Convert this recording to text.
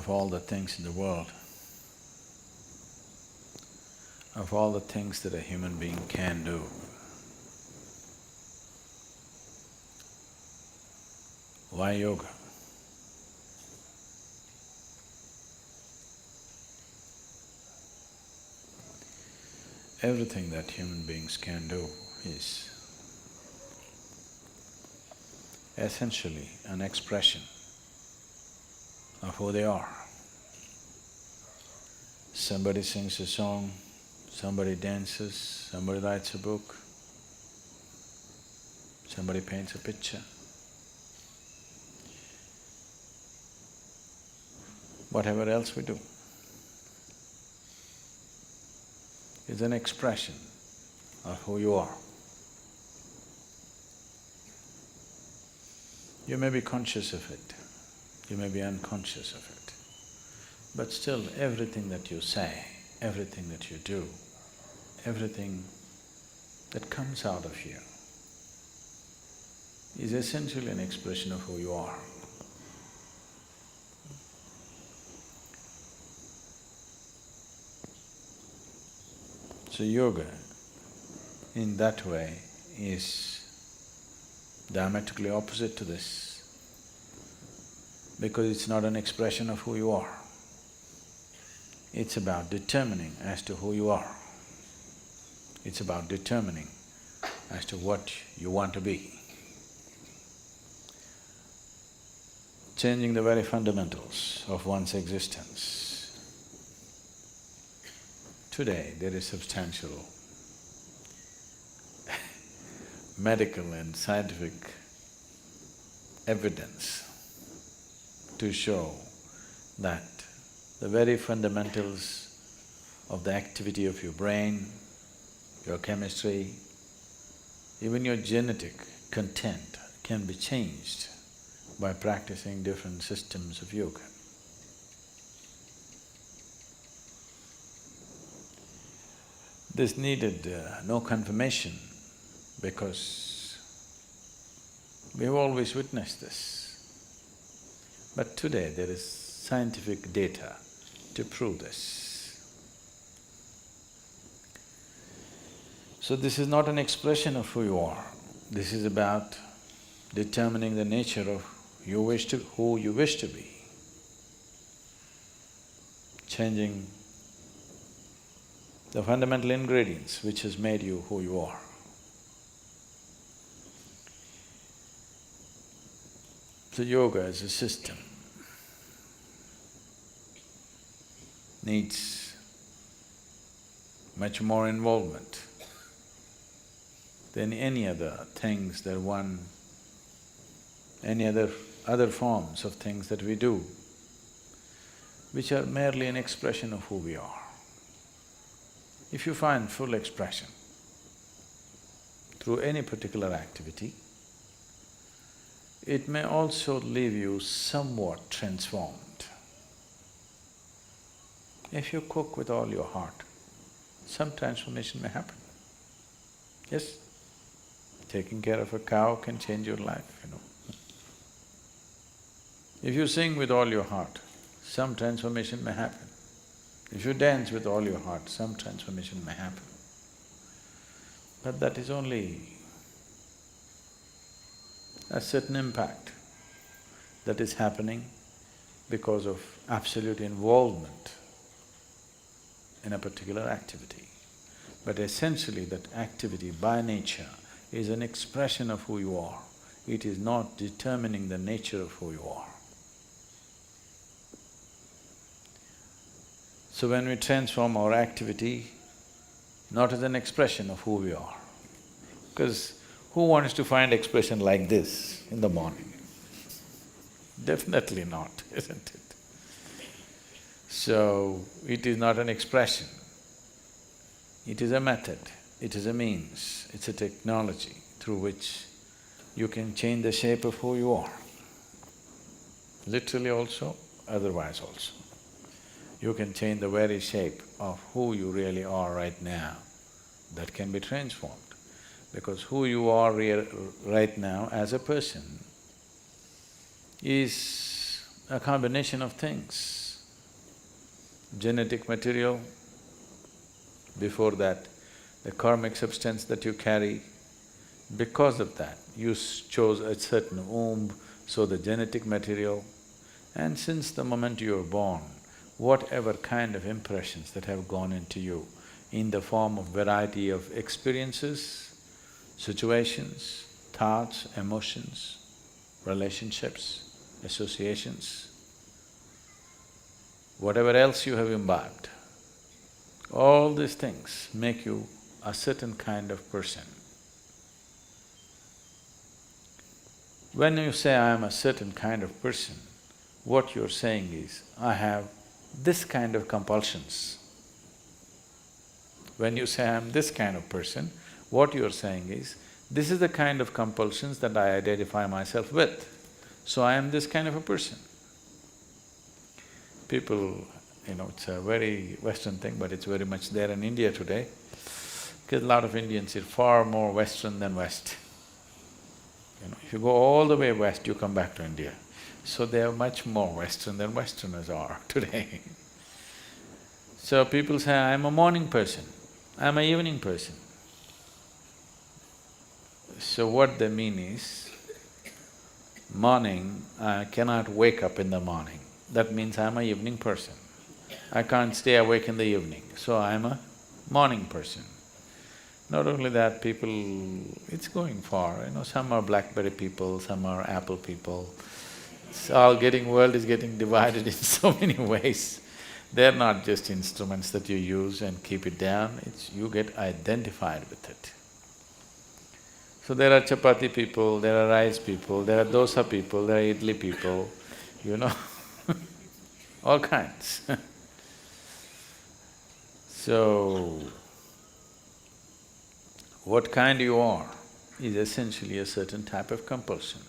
of all the things in the world, of all the things that a human being can do, why yoga? Everything that human beings can do is essentially an expression of who they are. Somebody sings a song, somebody dances, somebody writes a book, somebody paints a picture. Whatever else we do is an expression of who you are. You may be conscious of it, you may be unconscious of it, but still everything that you say, everything that you do, everything that comes out of you is essentially an expression of who you are. So yoga, in that way, is diametrically opposite to this, because it's not an expression of who you are. It's about determining as to who you are. It's about determining as to what you want to be. Changing the very fundamentals of one's existence. Today, there is substantial medical and scientific evidence to show that the very fundamentals of the activity of your brain, your chemistry, even your genetic content can be changed by practicing different systems of yoga. This needed no confirmation because we've always witnessed this. But today there is scientific data to prove this. So this is not an expression of who you are, this is about determining the nature of who you wish to be, changing the fundamental ingredients which has made you who you are. So yoga as a system needs much more involvement than any other things that any other forms of things that we do, which are merely an expression of who we are. If you find full expression through any particular activity, it may also leave you somewhat transformed. If you cook with all your heart, some transformation may happen. Yes, taking care of a cow can change your life, you know. If you sing with all your heart, some transformation may happen. If you dance with all your heart, some transformation may happen. But that is only a certain impact that is happening because of absolute involvement in a particular activity. But essentially that activity by nature is an expression of who you are. It is not determining the nature of who you are. So when we transform our activity, not as an expression of who we are, because who wants to find expression like this in the morning? Definitely not, isn't it? So, it is not an expression, it is a method, it is a means, it's a technology through which you can change the shape of who you are. Literally also, otherwise also. You can change the very shape of who you really are right now, that can be transformed. Because who you are right now as a person is a combination of things. genetic material, before that, the karmic substance that you carry. Because of that, you chose a certain womb, so the genetic material. And since the moment you were born, whatever kind of impressions that have gone into you in the form of variety of experiences, situations, thoughts, emotions, relationships, associations, whatever else you have imbibed, all these things make you a certain kind of person. When you say, I am a certain kind of person, what you're saying is, I have this kind of compulsions. When you say, I am this kind of person, what you're saying is, this is the kind of compulsions that I identify myself with, so I am this kind of a person. People, it's a very Western thing, but it's very much there in India today, because a lot of Indians are far more Western than West. If you go all the way west, you come back to India. So they are much more Western than Westerners are today. So people say, I'm a morning person, I'm an evening person. So what they mean is, morning, I cannot wake up in the morning. That means I'm an evening person. I can't stay awake in the evening, so I'm a morning person. Not only that, people… it's going far, some are BlackBerry people, some are Apple people. World is getting divided in so many ways. They're not just instruments that you use and keep it down, you get identified with it. So there are chapati people, there are rice people, there are dosa people, there are idli people, all kinds. So, what kind you are is essentially a certain type of compulsion.